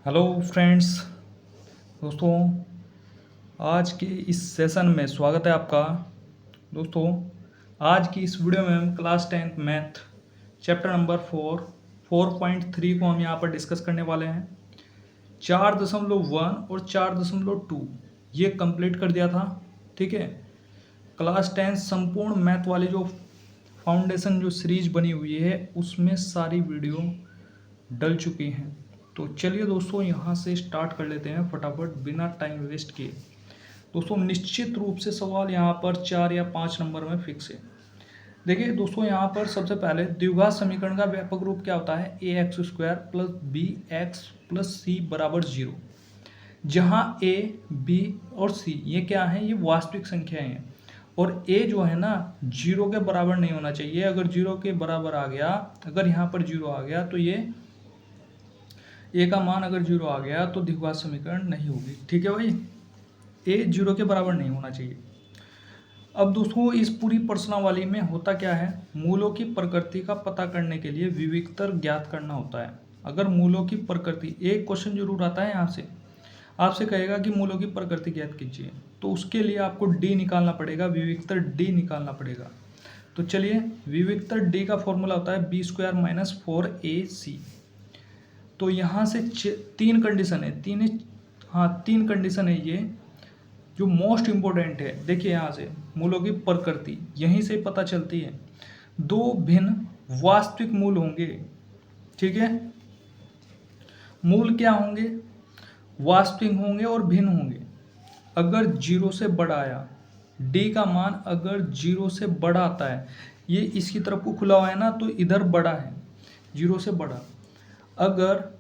Hello friends, दोस्तों। आज के इस सेशन में स्वागत है आपका। दोस्तों, आज की इस वीडियो में हम class 10th math chapter number 4.3 को हम यहाँ पर डिस्कस करने वाले हैं। 4.1 और 4.2 ये कंप्लीट कर दिया था। ठीक है, क्लास 10 संपूर्ण मैथ वाली जो फाउंडेशन जो सीरीज बनी हुई है उसमें सारी वीडियो डल चुकी हैं। तो चलिए दोस्तों, यहाँ से स्टार्ट कर लेते हैं फटाफट बिना टाइम वेस्ट किए। दोस्तों, निश्चित रूप से सवाल यहाँ पर 4 या 5 नंबर में फिक्स है। देखिए दोस्तों, यहाँ पर सबसे पहले द्विघात समीकरण का व्यापक रूप क्या होता है? A x square plus b x plus c बराबर 0। जहाँ ए बी और सी ये क्या है? ये वास्तविक संख्याएं हैं और ए जो है ना 0 के बराबर नहीं होना चाहिए। अगर 0 के बराबर आ गया, अगर यहाँ पर 0 आ गया तो ये ए का मान अगर 0 आ गया तो द्विघात समीकरण नहीं होगी। ठीक है भाई, ए 0 के बराबर नहीं होना चाहिए। अब दोस्तों, इस पूरी प्रश्नावली में होता क्या है? मूलों की प्रकृति का पता करने के लिए विविक्तर ज्ञात करना होता है। अगर मूलों की प्रकृति, एक क्वेश्चन जरूर आता है यहाँ से, आपसे कहेगा कि मूलों की प्रकृति ज्ञात कीजिए, तो उसके लिए आपको डी निकालना पड़ेगा, विविक्तर डी निकालना पड़ेगा। तो चलिए, विविक्तर डी का फॉर्मूला होता है बी स्क्वायर माइनस 4ac। तो यहाँ से 3 कंडीशन है, तीन कंडीशन है ये जो मोस्ट इम्पोर्टेंट है। देखिए यहाँ से मूलों की प्रकृति यहीं से पता चलती है। दो भिन्न वास्तविक मूल होंगे। ठीक है, मूल क्या होंगे? वास्तविक होंगे और भिन्न होंगे। अगर 0 से बड़ा आया, डी का मान अगर 0 से बड़ा आता है, ये इसकी तरफ को खुला हुआ है ना, तो इधर बड़ा है 0 से बड़ा। अगर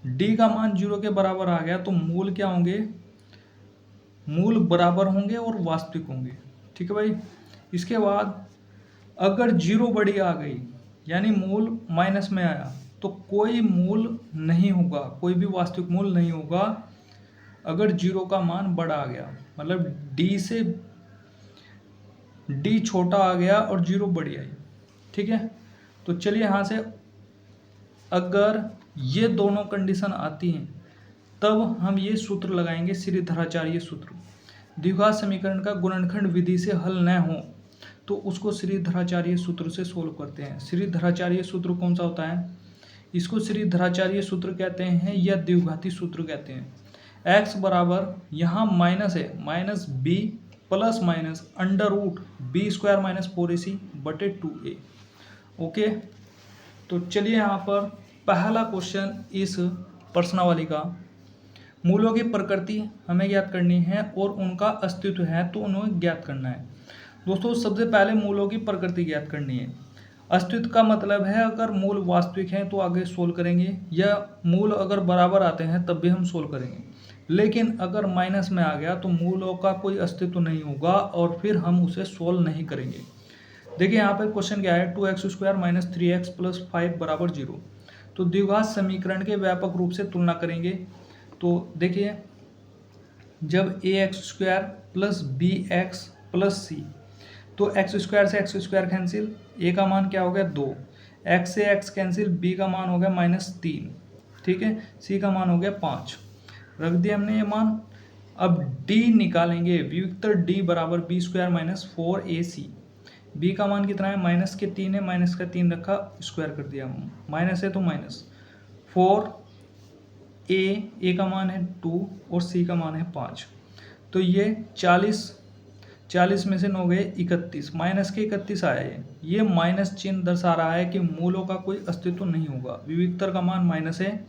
d का मान 0 के बराबर आ गया तो मूल क्या होंगे? मूल बराबर होंगे और वास्तविक होंगे। ठीक है भाई। इसके बाद अगर 0 बड़ी आ गई, यानी मूल माइनस में आया, तो कोई मूल नहीं होगा, कोई भी वास्तविक मूल नहीं होगा अगर 0 का मान बड़ा आ गया। मतलब d से d छोटा आ गया और 0 बड़ी आई। ठीक है, तो चलिए यहाँ से अगर ये दोनों कंडीशन आती हैं तब हम ये सूत्र लगाएंगे, श्रीधराचार्य सूत्र। द्विघात समीकरण का गुणनखंड विधि से हल न हो तो उसको श्रीधराचार्य सूत्र से सोल्व करते हैं। श्रीधराचार्य सूत्र कौन सा होता है? इसको श्रीधराचार्य सूत्र कहते हैं या द्विघाती सूत्र कहते हैं। x बराबर यहाँ माइनस है, minus B plus minus under root B square minus 4ac बटे 2a। ओके, तो चलिए यहाँ पर पहला क्वेश्चन इस प्रश्नावली का, मूलों की प्रकृति हमें ज्ञात करनी है और उनका अस्तित्व है तो उन्हें ज्ञात करना है। दोस्तों, सबसे पहले मूलों की प्रकृति ज्ञात करनी है। अस्तित्व का मतलब है अगर मूल वास्तविक हैं तो आगे सोल्व करेंगे, या मूल अगर बराबर आते हैं तब भी हम सोल्व करेंगे। लेकिन अगर माइनस में आ गया तो मूलों का कोई अस्तित्व नहीं होगा और फिर हम उसे सोल्व नहीं करेंगे। देखिए यहाँ पर क्वेश्चन क्या है? 2x square minus 3x plus 5 बराबर 0। तो द्विघात समीकरण के व्यापक रूप से तुलना करेंगे। तो देखिए, जब a x square plus b x plus c, तो एक्स स्क्वायर से एक्स स्क्वायर कैंसिल, ए का मान क्या हो गया 2, एक्स से एक्स कैंसिल, बी का मान हो गया -3। ठीक है, सी का मान हो गया 5। रख दिया हमने ये मान। अब डी निकालेंगे, विविक्तर डी बराबर B square minus 4ac। B का मान कितना है? माइनस के 3 है, माइनस का 3 रखा, स्क्वायर कर दिया, माइनस है तो माइनस 4। ए का मान है 2 और सी का मान है 5। तो ये 40 में से 9 गए 31, माइनस के 31 आया है। ये माइनस चिन्ह दर्शा रहा है कि मूलों का कोई अस्तित्व नहीं होगा। विविक्तर का मान माइनस है,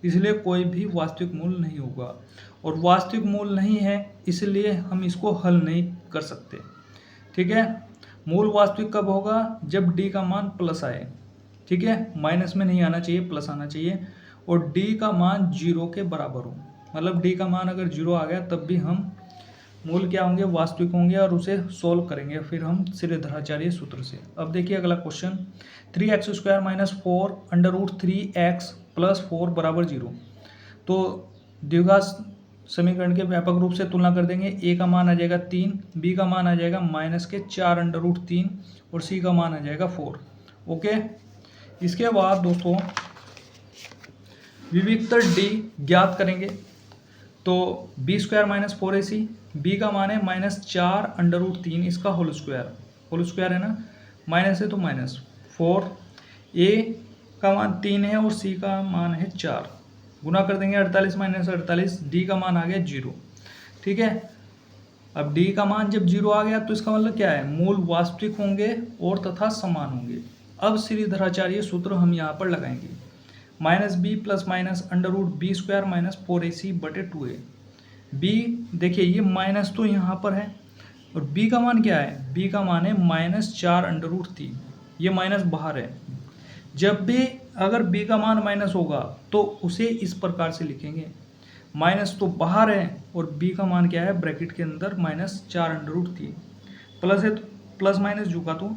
इसलिए कोई भी वास्तविक मूल नहीं होगा, और वास्तविक मूल नहीं है इसलिए हम इसको हल नहीं कर सकते। ठीक है, मूल वास्तविक कब होगा? जब डी का मान प्लस आए। ठीक है, माइनस में नहीं आना चाहिए, प्लस आना चाहिए, और डी का मान 0 के बराबर हो। मतलब डी का मान अगर 0 आ गया तब भी हम मूल क्या होंगे? वास्तविक होंगे और उसे सोल्व करेंगे फिर हम श्रीधराचार्य सूत्र से। अब देखिए अगला question, 3x square minus 4 under root 3x plus 4 बराबर 0। तो द्विघात समीकरण के व्यापक रूप से तुलना कर देंगे। ए का मान आ जाएगा 3, बी का मान आ जाएगा माइनस के 4 अंडर रूट 3 और सी का मान आ जाएगा 4। ओके, इसके बाद दोस्तों विविक्तर डी ज्ञात करेंगे। तो B square minus 4ac, B का मान है -4√3 इसका होल स्क्वायर है ना, माइनस है तो -4, ए का मान 3 है और सी का मान है 4, गुना कर देंगे 48 माइनस 48, डी का मान आ गया 0। ठीक है, अब डी का मान जब 0 आ गया तो इसका मतलब क्या है, मूल वास्तविक होंगे और तथा समान होंगे। अब श्रीधराचार्य सूत्र हम यहाँ पर लगाएंगे, -b plus minus √b square minus 4ac बटे 2a। b देखिए ये माइनस तो यहाँ पर है और b का मान क्या है, b का मान है -4√3, ये माइनस बाहर है। जब भी अगर b का मान माइनस होगा तो उसे इस प्रकार से लिखेंगे, माइनस तो बाहर है और b का मान क्या है, ब्रैकेट के अंदर -4√3, प्लस है तो प्लस माइनस जुगा तो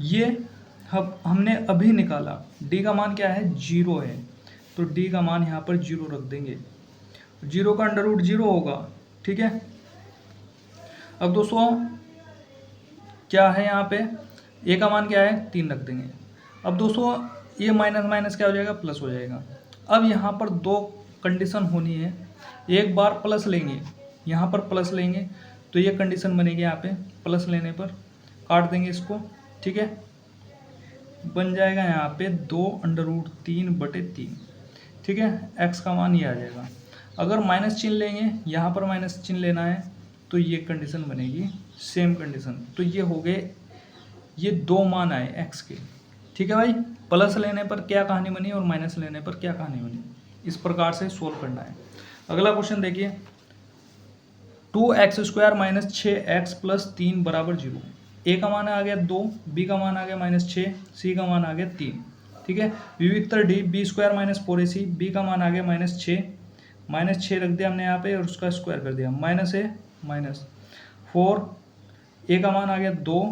ये हमने अभी निकाला, d का मान क्या है 0 है, तो d का मान यहाँ पर 0 रख देंगे, 0 का √0 होगा। ठीक है, अब दोस्तों क्या है यहाँ पे, a का मान क्या है 3 रख देंगे। अब दोस्तों ये माइनस माइनस क्या हो जाएगा, प्लस हो जाएगा। अब यहाँ पर दो कंडीशन होनी है, एक बार प्लस लेंगे, यहाँ पर प्लस लेंगे तो ये कंडीशन बनेगी, यहाँ पे प्लस लेने पर काट देंगे इसको। ठीक है, बन जाएगा यहाँ पे 2√3/3। ठीक है, x का मान ये आ जाएगा। अगर माइनस चिन्ह लेंगे, यहाँ पर माइनस चिन्ह लेना है तो ये कंडीशन बनेगी, सेम कंडीशन। तो ये हो गए, ये दो मान आए x के। ठीक है भाई, प्लस लेने पर क्या कहानी बनी और माइनस लेने पर क्या कहानी बनी, इस प्रकार से सोल्व करना है। अगला क्वेश्चन देखिए, 2x square minus 6x plus 3 बराबर 0। ए का मान आ गया 2, बी का मान आ गया -6, सी का मान आ गया 3। ठीक है, विविक्तर d b square minus 4ac, B का मान आ गया -6 रख दिया हमने यहाँ पे और उसका स्क्वायर कर दिया, माइनस है -4, ए का मान आ गया 2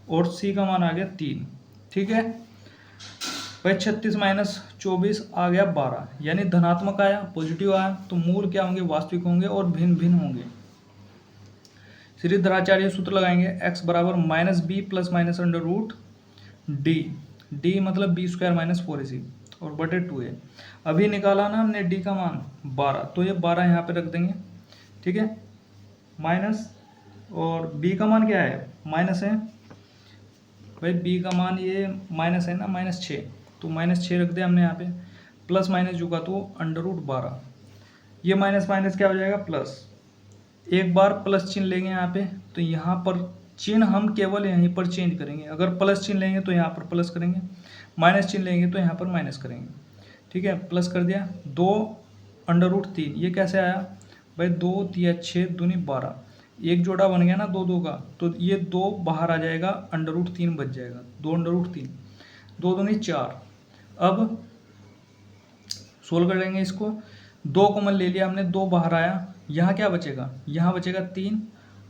और सी का मान आ गया 3। ठीक है भाई, 36 माइनस 24 आ गया 12, यानी धनात्मक आया, पॉजिटिव आया, तो मूल क्या होंगे, वास्तविक होंगे और भिन्न भिन्न होंगे। श्रीधराचार्य सूत्र लगाएंगे, x बराबर -b प्लस माइनस √d मतलब b स्क्वायर माइनस 4ac और बटे 2a। अभी निकाला ना हमने d का मान 12, तो ये 12 यहाँ पे रख देंगे। ठीक है, माइनस और b का मान क्या है, माइनस है भाई, b का मान ये माइनस है ना, -6, तो -6 रख दिया हमने यहाँ पे, प्लस माइनस जुगा तो √12, ये माइनस माइनस क्या हो जाएगा, प्लस। एक बार प्लस चिन्ह लेंगे यहाँ पे, तो यहाँ पर चिन्ह हम केवल यहीं पर चेंज करेंगे। अगर प्लस चिन्ह लेंगे तो यहाँ पर प्लस करेंगे, माइनस चिन्ह लेंगे तो यहाँ पर माइनस करेंगे। ठीक है, प्लस कर दिया, 2√3, ये कैसे आया भाई, 2 3 6 दूनी 12, एक जोड़ा बन गया ना 2 2 का, तो ये 2 बाहर आ जाएगा, √3 बच जाएगा, 2√3, 2 दूनी 4। अब सोल्व कर लेंगे इसको, 2 कॉमन ले लिया हमने, 2 बाहर आया, यहाँ क्या बचेगा, यहाँ बचेगा 3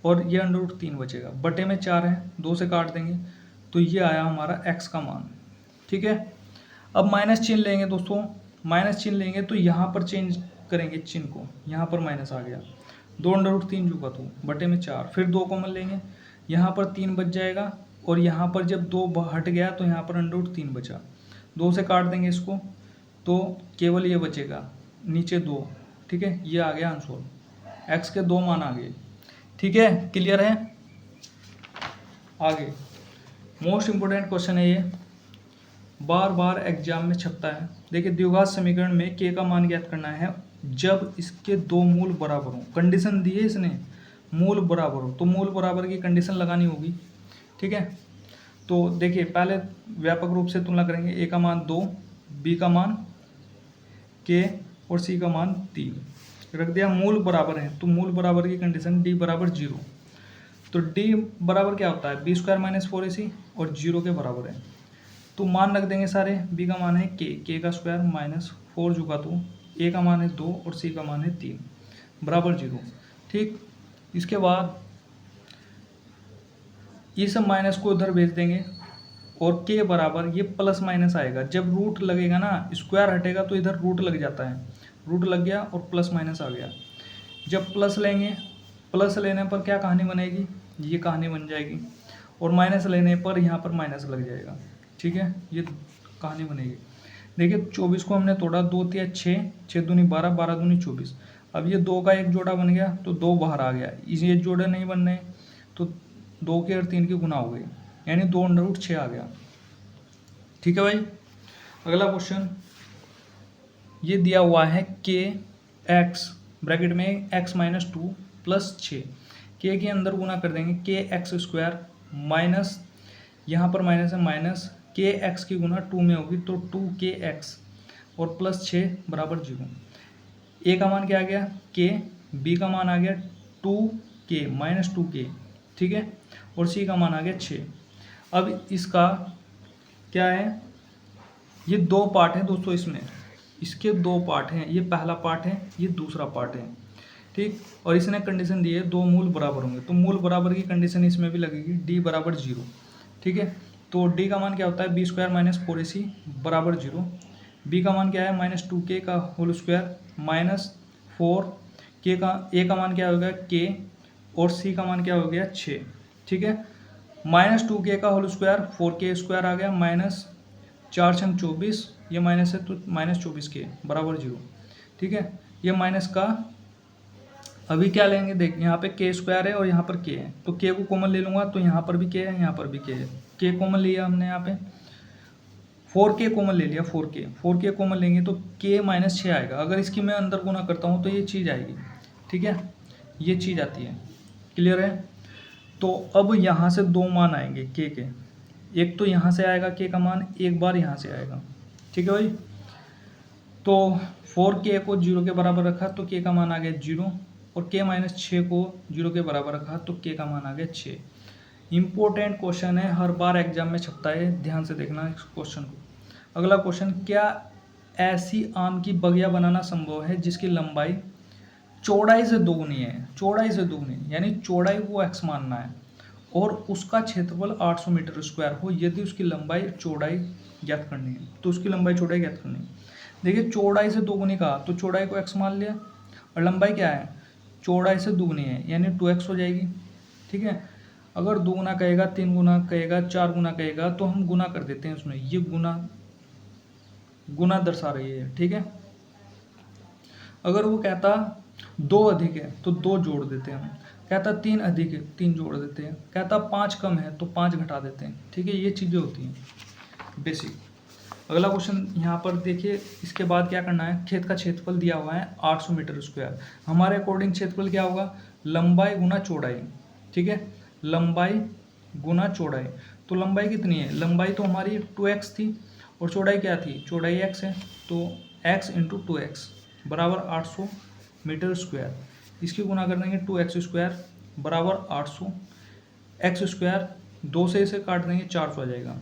और ये √3 बचेगा, बटे में 4 है, 2 से काट देंगे, तो ये आया हमारा x का मान। ठीक है, अब माइनस चिन्ह लेंगे दोस्तों, माइनस चिन्ह लेंगे तो यहाँ पर चेंज करेंगे चिन्ह को, यहाँ पर माइनस आ गया, 2√3 जुगा तो बटे में 4, फिर 2 कॉमन लेंगे, यहाँ पर 3 बच जाएगा और यहाँ पर जब 2 हट गया तो यहाँ पर √3 बचा, 2 से काट देंगे इसको, तो केवल ये बचेगा, नीचे 2। ठीक है, ये आ गया आंसर, x के 2 मान आ गए। ठीक है, क्लियर है। आगे मोस्ट इम्पोर्टेंट क्वेश्चन है ये, बार बार एग्जाम में छपता है। देखिए, द्विघात समीकरण में k का मान ज्ञात करना है जब इसके दो मूल बराबर हों। कंडीशन दी है इसने, मूल बराबर हो, तो मूल बराबर की कंडीशन लगानी होगी। ठीक है, तो देखिए पहले व्यापक रूप से तुलना करेंगे, a का मान 2, b का मान k और c का मान 3 रख दिया, मूल बराबर है, तो मूल बराबर की कंडीशन d बराबर 0, तो d बराबर क्या होता है, b स्क्वायर माइनस 4ac और 0 के बराबर है, तो मान रख देंगे सारे। b का मान है k का स्क्वायर माइनस 4 जुगा तो a का मान है 2 और c का मान है 3 बराबर 0। ठीक, इसके बाद इस माइनस को उधर भेज देंगे और k बराबर ये प्लस माइनस आएगा, जब रूट लगेगा ना, स्क्वायर हटेगा तो इधर रूट लग जाता है, रूट लग गया और प्लस माइनस आ गया। जब प्लस लेंगे, प्लस लेने पर क्या कहानी बनेगी, ये कहानी बन जाएगी, और माइनस लेने पर यहाँ पर माइनस लग जाएगा। ठीक है, ये कहानी बनेगी। देखिए 24 को हमने तोड़ा, 2 तिया 6, 6 दूनी 12, 12 दूनी 24। अब ये 2 का एक जोड़ा बन गया तो 2 बाहर आ गया, ये जोड़े नहीं बन रहे तो 2 के और 3 की गुना हो गई, यानी 2√6 आ गया। ठीक है भाई। अगला क्वेश्चन ये दिया हुआ है के एक्स ब्रैकेट में x - 2 + 6, के अंदर गुना कर देंगे के एक्स स्क्वायर माइनस, यहाँ पर माइनस है, माइनस के एक्स की गुना 2 में होगी तो 2kx और +6 = 0। ए का मान क्या आ गया के, बी का मान आ गया 2k - 2k, ठीक है, और सी का मान आ गया 6। अब इसका क्या है, ये 2 पार्ट हैं दोस्तों, इसमें इसके 2 पार्ट हैं, ये पहला पार्ट है, ये दूसरा पार्ट है, ठीक। और इसने कंडीशन दी है 2 मूल बराबर होंगे, तो मूल बराबर की कंडीशन इसमें भी लगेगी, d = 0, ठीक है। तो d का मान क्या होता है b² - 4ac = 0। b का मान क्या है -2k का होल स्क्वायर -4k का, a का मान क्या हो गया k, और c का मान क्या हो गया 6, ठीक है। -2k का होल स्क्वायर 4k² आ गया, -4 × 24, ये माइनस है तो -24k = 0, ठीक है। ये माइनस का अभी क्या लेंगे, देख यहाँ पे k² है और यहाँ पर k है, तो k को कॉमन ले लूँगा तो यहाँ पर भी k है, यहाँ पर भी k है, k कॉमन लिया हमने, यहाँ पे 4k कॉमन ले लिया, 4k कॉमन लेंगे तो k - 6 आएगा। अगर इसकी मैं अंदर गुना करता हूँ तो ये चीज़ आएगी, ठीक है, ये चीज़ आती है। क्लियर है। तो अब यहाँ से 2 मान आएंगे k के, एक तो यहाँ से आएगा k का मान, एक बार यहाँ से आएगा, ठीक है भाई। तो 4k को 0 के बराबर रखा तो k का मान आ गया 0, और k - 6 को 0 के बराबर रखा तो k का मान आ गया 6। इम्पोर्टेंट क्वेश्चन है, हर बार एग्जाम में छपता है, ध्यान से देखना इस क्वेश्चन को। अगला क्वेश्चन, क्या ऐसी आम की बगिया बनाना संभव है जिसकी लंबाई चौड़ाई से दोगुनी है, चौड़ाई से दोगुनी यानी चौड़ाई को x मानना है, और उसका क्षेत्रफल 800 मीटर स्क्वायर हो, यदि उसकी लंबाई चौड़ाई ज्ञात करनी है। तो उसकी लंबाई चौड़ाई ज्ञात करनी है। देखिए चौड़ाई से दोगुनी कहा तो चौड़ाई को x मान लिया, और लंबाई क्या है, चौड़ाई से दुगनी है यानी 2x हो जाएगी, ठीक है। अगर 2 गुना कहेगा, 3 गुना कहेगा, 4 गुना कहेगा तो हम गुना कर देते हैं उसमें, ये गुना दर्शा रही है, ठीक है। अगर वो कहता 2 अधिक है तो 2 जोड़ देते हैं हम, कहता 3 अधिक है 3 जोड़ देते हैं, कहता 5 कम है तो 5 घटा देते हैं, ठीक है। ये चीज़ें होती हैं बेसिक। अगला क्वेश्चन यहाँ पर देखिए, इसके बाद क्या करना है, खेत का क्षेत्रफल दिया हुआ है 800 मीटर स्क्वायर, हमारे अकॉर्डिंग क्षेत्रफल क्या होगा, लंबाई गुना चौड़ाई, ठीक है, लंबाई गुना चौड़ाई। तो लंबाई कितनी है, लंबाई तो हमारी 2x थी, और चौड़ाई क्या थी, चौड़ाई x है, तो x × 2x = 800 मीटर स्क्वायर। इसकी गुना कर देंगे 2x² = 800, x², 2 से इसे काट देंगे 400 आ जाएगा,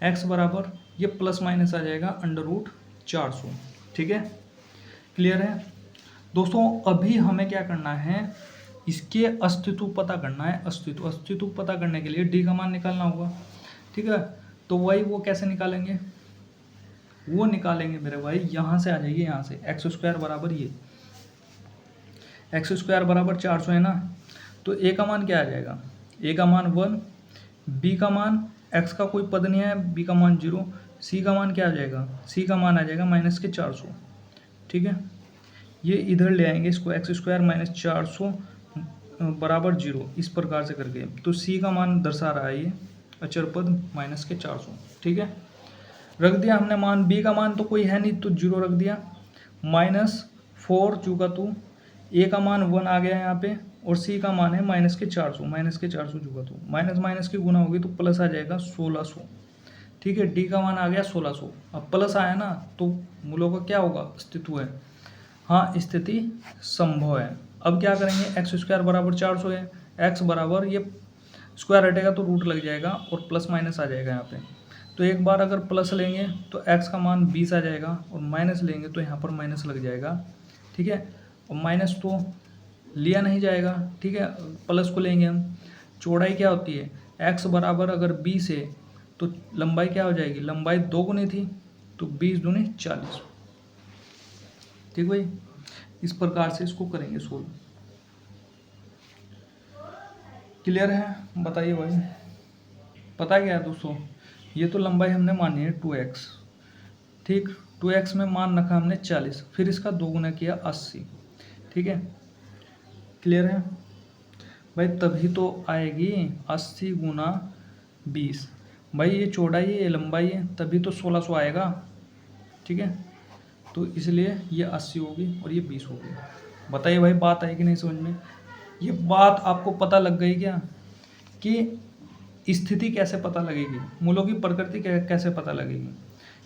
x बराबर ये प्लस माइनस आ जाएगा √400, ठीक है। क्लियर है दोस्तों। अभी हमें क्या करना है, इसके अस्तित्व पता करना है, अस्तित्व पता करने के लिए d का मान निकालना होगा, ठीक है। तो वही वो कैसे निकालेंगे, वो निकालेंगे मेरे भाई, यहाँ से आ जाइए, यहाँ से x² बराबर ये x² = 400 है ना, तो a का मान क्या आ जाएगा, a का मान 1, b का मान, x का कोई पद नहीं है, b का मान 0, c का मान क्या आ जाएगा, c का मान आ जाएगा -400, ठीक है। ये इधर ले आएंगे इसको, x² - 400 = 0, इस प्रकार से करके, तो c का मान दर्शा रहा है ये अचर पद -400, ठीक है। रख दिया हमने मान, b का मान तो कोई है नहीं तो 0 रख दिया, -4 चूका तो a का मान 1 आ गया यहाँ पे, और c का मान है -400 चूका तो माइनस माइनस की गुना होगी तो प्लस आ जाएगा 1600, ठीक है। d का मान आ गया 1600, अब प्लस आया ना तो मूलों का क्या होगा, अस्तित्व है, हाँ स्थिति संभव है। अब क्या करेंगे, x² = 400 है, x बराबर ये स्क्वायर हटेगा तो रूट लग जाएगा और प्लस माइनस आ जाएगा यहाँ पे, तो एक बार अगर प्लस लेंगे तो x का मान 20 आ जाएगा, और माइनस लेंगे तो यहाँ पर माइनस लग जाएगा, ठीक है। और माइनस तो लिया नहीं जाएगा, ठीक है, प्लस को लेंगे हम। चौड़ाई क्या होती है, x बराबर अगर 20 है तो लंबाई क्या हो जाएगी, लंबाई 2 गुनी थी तो 20 दूनी 40, ठीक भाई। इस प्रकार से इसको करेंगे सोल्व। क्लियर है, बताइए भाई। पता क्या है दोस्तों, ये तो लंबाई हमने मानी है 2x, ठीक, 2x में मान रखा हमने 40, फिर इसका 2 गुना किया 80। ठीक है, क्लियर है भाई? तभी तो आएगी 80 गुना 20। भाई ये चौड़ाई है, ये लंबाई है, तभी तो 1600 आएगा। ठीक है, तो इसलिए ये 80 होगी और ये 20 होगी। बताइए भाई, बात आई कि नहीं समझ में? ये बात आपको पता लग गई क्या कि स्थिति कैसे पता लगेगी, मूलों की प्रकृति कैसे पता लगेगी?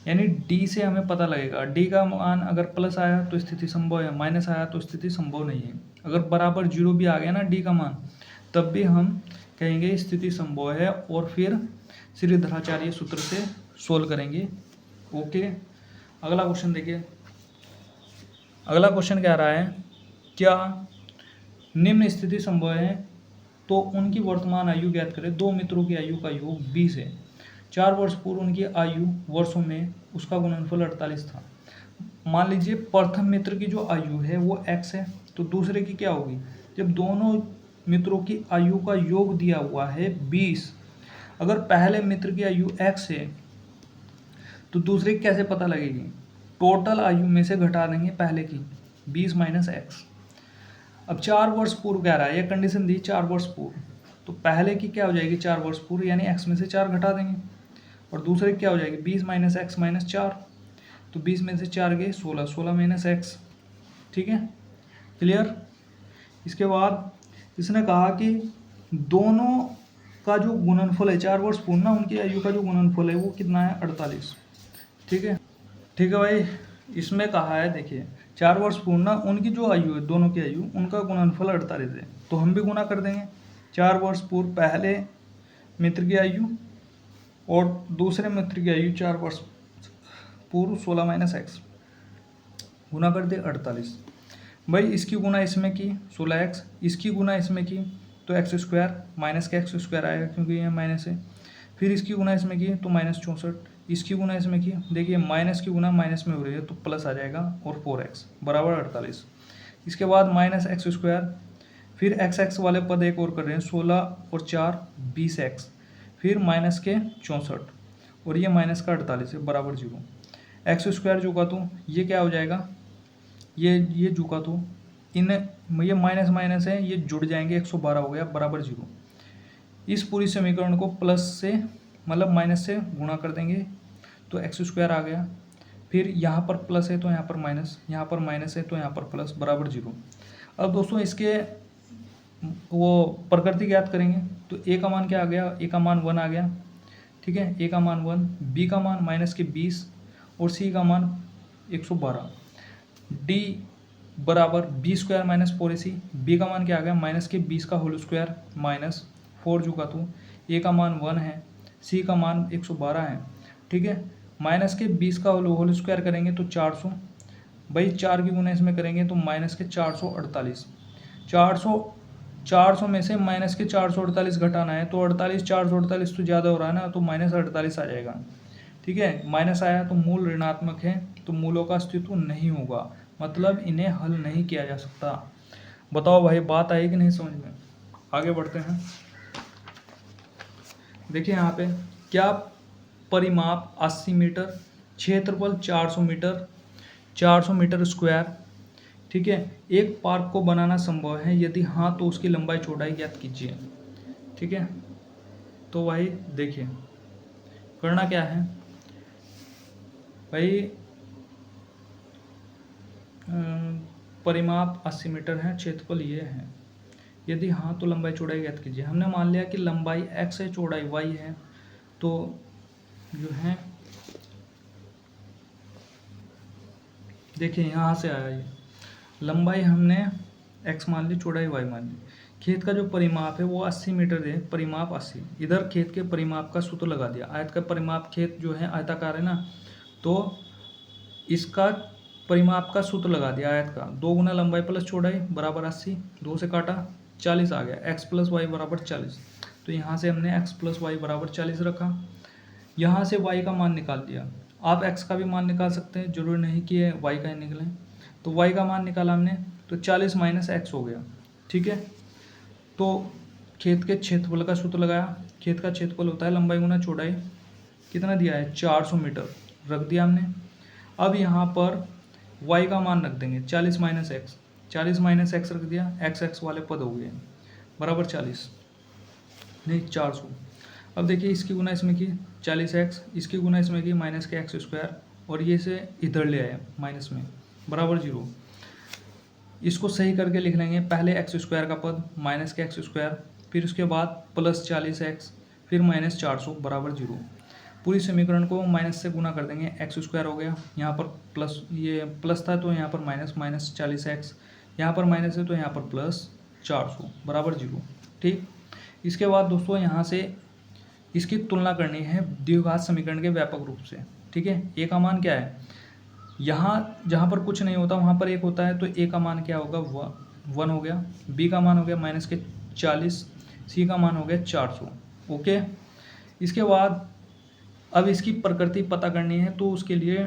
यानी डी से हमें पता लगेगा, डी का मान अगर प्लस आया तो स्थिति संभव है, माइनस आया तो स्थिति संभव नहीं है। अगर बराबर 0 भी आ गया ना डी का मान, तब भी हम कहेंगे स्थिति संभव है, और फिर श्रीधराचार्य सूत्र से सोल्व करेंगे। ओके, अगला क्वेश्चन देखिए। अगला क्वेश्चन कह रहा है, क्या निम्न स्थिति संभव है तो उनकी वर्तमान आयु ज्ञात करें। दो मित्रों की आयु का योग 20 है। 4 वर्ष पूर्व उनकी आयु वर्षों में उसका गुणनफल 48 था। मान लीजिए प्रथम मित्र की जो आयु है वो x है, तो दूसरे की क्या होगी? जब दोनों मित्रों की आयु का योग दिया हुआ है 20, अगर पहले मित्र की आयु x है तो दूसरे की कैसे पता लगेगी? टोटल आयु में से घटा देंगे पहले की, 20 माइनस एक्स। अब 4 वर्ष पूर्व कह रहा है, यह कंडीशन दी 4 वर्ष पूर्व, तो पहले की क्या हो जाएगी 4 वर्ष पूर्व, यानी x में से 4 घटा देंगे, और दूसरे की क्या हो जाएगी 20 माइनस एक्स माइनस 4, तो 20 में से 4 गए 16, 16 माइनस एक्स। ठीक है, क्लियर? इसके बाद इसने कहा कि दोनों का जो गुणनफल है 4 वर्ष पूर्व ना, उनकी आयु का जो गुणनफल है वो कितना है 48। ठीक है, ठीक है भाई। इसमें कहा है, देखिए 4 वर्ष पूर्व ना उनकी जो आयु है, दोनों की आयु, उनका गुणनफल 48 है, तो हम भी गुना कर देंगे। 4 वर्ष पूर्व पहले मित्र की आयु और दूसरे मित्र की आयु 4 वर्ष पूर्व 16 माइनस एक्स, गुना कर दे 48। भाई इसकी गुना इसमें की 16x, इसकी गुना इसमें की तो एक्स स्क्वायर, माइनस का एक्स स्क्वायर आएगा क्योंकि ये माइनस है। फिर इसकी गुना इसमें की तो माइनस 64, इसकी गुना इसमें की, देखिए माइनस की गुना माइनस में हो रही है तो प्लस आ जाएगा, और 4x बराबर 48। इसके बाद माइनस एक्स स्क्वायर, फिर एक्स एक्स वाले पद एक और कर रहे हैं, 16 और 4 20x, फिर माइनस के 64, और ये माइनस का 48 है बराबर 0। एक्स स्क्वायर जो का तो ये क्या हो जाएगा, ये झुका तो इन ये माइनस माइनस है, ये जुड़ जाएंगे, 112 हो गया बराबर 0। इस पूरी समीकरण को प्लस से मतलब माइनस से गुणा कर देंगे तो एक्स स्क्वायर आ गया, फिर यहाँ पर प्लस है तो यहाँ पर माइनस, यहाँ पर माइनस है तो यहाँ पर प्लस, बराबर 0। अब दोस्तों इसके वो प्रकृति ज्ञात करेंगे, तो ए का मान क्या आ गया, ए का मान 1 आ गया। ठीक है, ए का मान 1, बी का मान माइनस के 20 और सी का मान 112। डी बराबर B square minus 4ac, B का मान क्या आ गया माइनस के 20 का होल स्क्वायर माइनस 4 जो का तो ए का मान 1 है, सी का मान 112 है। ठीक है, माइनस के 20 का होल स्क्वायर करेंगे तो 400, भाई 4 की गुना इसमें करेंगे तो माइनस के 448। 400 में से माइनस के 448 घटाना है, तो 48 448 तो ज़्यादा हो रहा है ना, तो माइनस 48 आ जाएगा। ठीक है, माइनस आया तो मूल ऋणात्मक है, तो मूलों का अस्तित्व नहीं होगा, मतलब इन्हें हल नहीं किया जा सकता। बताओ भाई, बात आई कि नहीं समझ में? आगे बढ़ते हैं। देखिए यहाँ पे क्या परिमाप 80 मीटर, क्षेत्रफल 400 मीटर, 400 मीटर स्क्वायर। ठीक है, एक पार्क को बनाना संभव है, यदि हाँ तो उसकी लंबाई चौड़ाई ज्ञात कीजिए। ठीक है, तो भाई देखिए करना क्या है भाई, परिमाप 80 मीटर है, क्षेत्रफल ये है, यदि हाँ तो लंबाई चौड़ाई ज्ञात कीजिए। हमने मान लिया कि लंबाई x है, चौड़ाई y है, तो जो है देखिए यहाँ से आया ये, लंबाई हमने x मान ली, चौड़ाई y मान ली। खेत का जो परिमाप है वो 80 मीटर है, परिमाप 80। इधर खेत के परिमाप का सूत्र लगा दिया, आयत का परिमाप, खेत जो है आयताकार है ना, तो इसका परिमाप का सूत्र लगा दिया आयत का, 2 गुना लंबाई प्लस चौड़ाई बराबर 80, 2 से काटा 40 आ गया, x प्लस वाई बराबर 40। तो यहाँ से हमने x प्लस वाई बराबर 40 रखा, यहाँ से y का मान निकाल दिया। आप x का भी मान निकाल सकते हैं, जरूरी नहीं कि y का ही निकलें। तो y का मान निकाला हमने, तो 40 माइनस एक्स हो गया। ठीक है, तो खेत के क्षेत्रफल का सूत्र लगाया, खेत का क्षेत्रफल होता है लंबाई गुना चौड़ाई, कितना दिया है 400 मीटर रख दिया हमने। अब यहाँ पर y का मान रख देंगे 40 माइनस एक्स, 40 माइनस एक्स रख दिया, एक्स एक्स वाले पद हो गए बराबर 40 नहीं 400। अब देखिए इसकी गुना इसमें की 40x, इसकी गुना इसमें की माइनस के एक्स स्क्वायर, और ये से इधर ले आए माइनस में बराबर 0। इसको सही करके लिख लेंगे, पहले एक्स स्क्वायर का पद माइनस के एक्स स्क्वायर, फिर उसके बाद प्लस 40x, फिर माइनस 400 बराबर 0। पूरी समीकरण को माइनस से गुना कर देंगे, एक्स स्क्वायर हो गया, यहाँ पर प्लस, ये प्लस था तो यहाँ पर माइनस, माइनस 40x, यहाँ पर माइनस है तो यहाँ पर प्लस 400 बराबर 0। ठीक, इसके बाद दोस्तों यहाँ से इसकी तुलना करनी है द्विघात समीकरण के व्यापक रूप से। ठीक है, ए का मान क्या है, यहाँ जहाँ पर कुछ नहीं होता वहाँ पर 1 होता है, तो ए का मान क्या होगा 1 हो गया, बी का मान हो गया माइनस के 40, सी का मान हो गया 400। ओके, इसके बाद अब इसकी प्रकृति पता करनी है, तो उसके लिए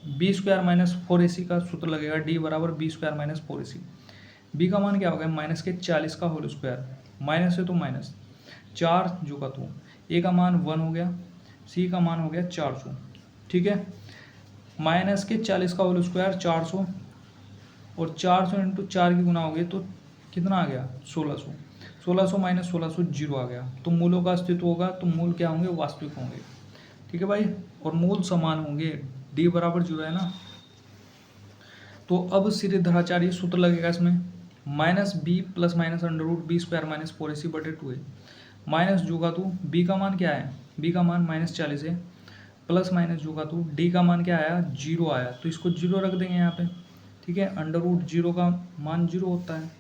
बी स्क्वायर माइनस 4ac का सूत्र लगेगा, डी बराबर B square minus 4ac। B का मान क्या हो गया माइनस के 40 का होल स्क्वायर, माइनस है तो माइनस 4 जो का तो, ए का मान 1 हो गया, सी का मान हो गया 400। ठीक है, माइनस के 40 का होल स्क्वायर 400, और 400 इंटू 4 की गुना हो गई तो कितना आ गया 1600, 1600 माइनस 1600 जीरो आ गया। तो मूलों का अस्तित्व होगा, तो मूल क्या होंगे वास्तविक होंगे। ठीक है भाई, और मूल समान होंगे, डी बराबर 0 है ना। तो अब श्रीधराचार्य सूत्र लगेगा इसमें, minus B plus minus under root B square minus 4ac बटे 2a, माइनस जो का तो बी का मान क्या है, बी का मान माइनस 40 है, प्लस माइनस जो का तो डी का मान क्या आया 0 आया, तो इसको 0 रख देंगे यहाँ पे। ठीक है, अंडर रूट 0 का मान 0 होता है,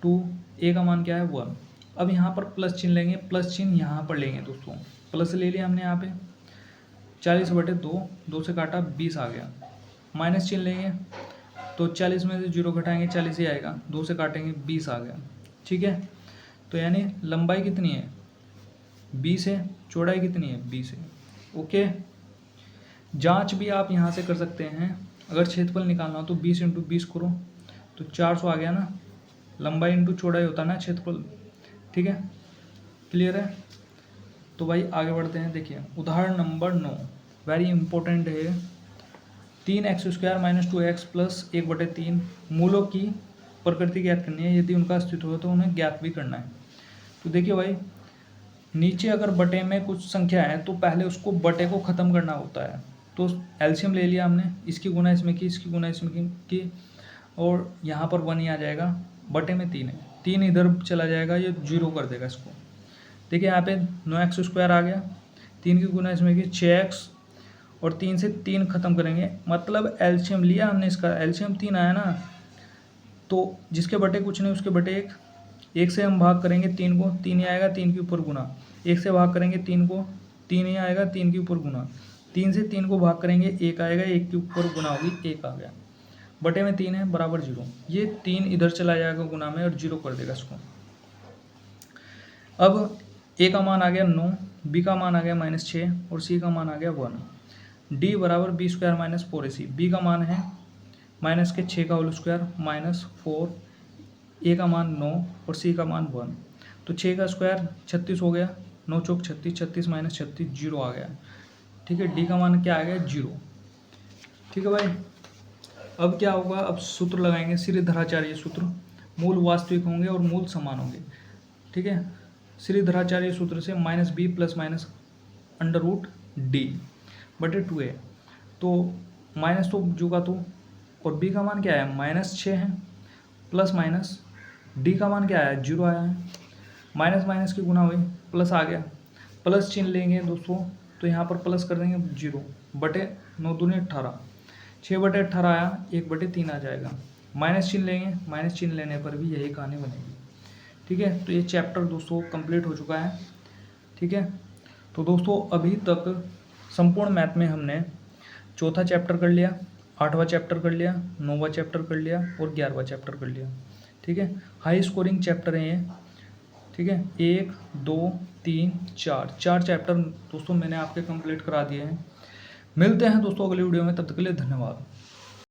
2 ए का मान क्या है 1। अब यहाँ पर प्लस चिन्ह लेंगे, प्लस चिन्ह यहाँ पर लेंगे दोस्तों, प्लस ले लिया हमने यहाँ पे, 40 बटे 2, 2 से काटा 20 आ गया, माइनस चिन्ह लेंगे तो 40 में से 0 घटाएंगे 40 ही आएगा, 2 से काटेंगे 20 आ गया। ठीक है, तो यानी लंबाई कितनी है 20 है, चौड़ाई कितनी है 20 है। ओके, जांच भी आप यहाँ से कर सकते हैं, अगर क्षेत्रफल निकालना हो तो 20 इंटू 20 करो तो 400 आ गया ना, लंबाई इंटू चौड़ाई होता है ना क्षेत्रफल। ठीक है, क्लियर है। तो भाई आगे बढ़ते हैं, देखिए उदाहरण नंबर 9 वेरी इंपॉर्टेंट है। 3x square minus 2x plus 1/3 मूलों की प्रकृति ज्ञात करनी है, यदि उनका अस्तित्व हो तो उन्हें ज्ञात भी करना है। तो देखिए भाई, नीचे अगर बटे में कुछ संख्या है तो पहले उसको बटे को ख़त्म करना होता है। तो एलसीएम ले लिया हमने, इसकी गुना इसमें की, इसकी गुना इसमें की, और यहाँ पर 1 ही आ जाएगा, बटे में 3 है, 3 इधर चला जाएगा, ये 0 कर देगा इसको। देखिए यहाँ पे 9x स्क्वायर आ गया, 3 की गुना इसमें की 6x, और 3 से 3 खत्म करेंगे, मतलब एलसीएम लिया हमने, इसका एलसीएम 3 आया ना, तो जिसके बटे कुछ नहीं उसके बटे 1, 1 से हम भाग करेंगे 3 को, 3 ही आएगा, 3 के ऊपर गुना, 1 से भाग करेंगे 3 को, 3 ही आएगा, 3 के ऊपर गुना, 3 से 3 को भाग करेंगे 1 आएगा, 1 के ऊपर गुना होगी 1 आ गया, बटे में 3 है बराबर 0। ये 3 इधर चला जाएगा गुना में और 0 कर देगा इसको। अब ए का मान आ गया 9, बी का मान आ गया -6, और सी का मान आ गया 1। डी बराबर B square minus 4ac, B का मान है माइनस के 6 का होल स्क्वायर माइनस 4, ए का मान 9 और सी का मान 1। तो 6 का स्क्वायर 36 हो गया, 9 चौक 36, 36 माइनस 36 0 आ गया। ठीक है, डी का मान क्या आ गया 0। ठीक है भाई, अब क्या होगा, अब सूत्र लगाएंगे श्रीधराचार्य सूत्र, मूल वास्तविक होंगे और मूल समान होंगे। ठीक है, श्रीधराचार्य सूत्र से minus B plus minus under root D बटे 2a, तो माइनस तो जो का तो, और बी का मान क्या है -6 है, प्लस माइनस डी का मान क्या है 0 आया है, माइनस माइनस की गुना हुई प्लस आ गया, प्लस चिन्ह लेंगे दोस्तों तो यहाँ पर प्लस कर देंगे 0 बटे 9 दूनी 18, 6 बटे 18 आया, 1/3 आ जाएगा, माइनस चिन्ह लेंगे, माइनस चिन्ह लेने पर भी यही कहानी बनेगी। ठीक है, तो ये चैप्टर दोस्तों कंप्लीट हो चुका है। ठीक है, तो दोस्तों अभी तक संपूर्ण मैथ में हमने चौथा चैप्टर कर लिया, 8वां चैप्टर कर लिया, 9वां चैप्टर कर लिया और 11वां चैप्टर कर लिया। ठीक है, हाई स्कोरिंग चैप्टर हैं ये। ठीक है, 1 2 3 4 चैप्टर दोस्तों मैंने आपके कंप्लीट करा दिए हैं। मिलते हैं दोस्तों अगली वीडियो में, तब तक के लिए धन्यवाद।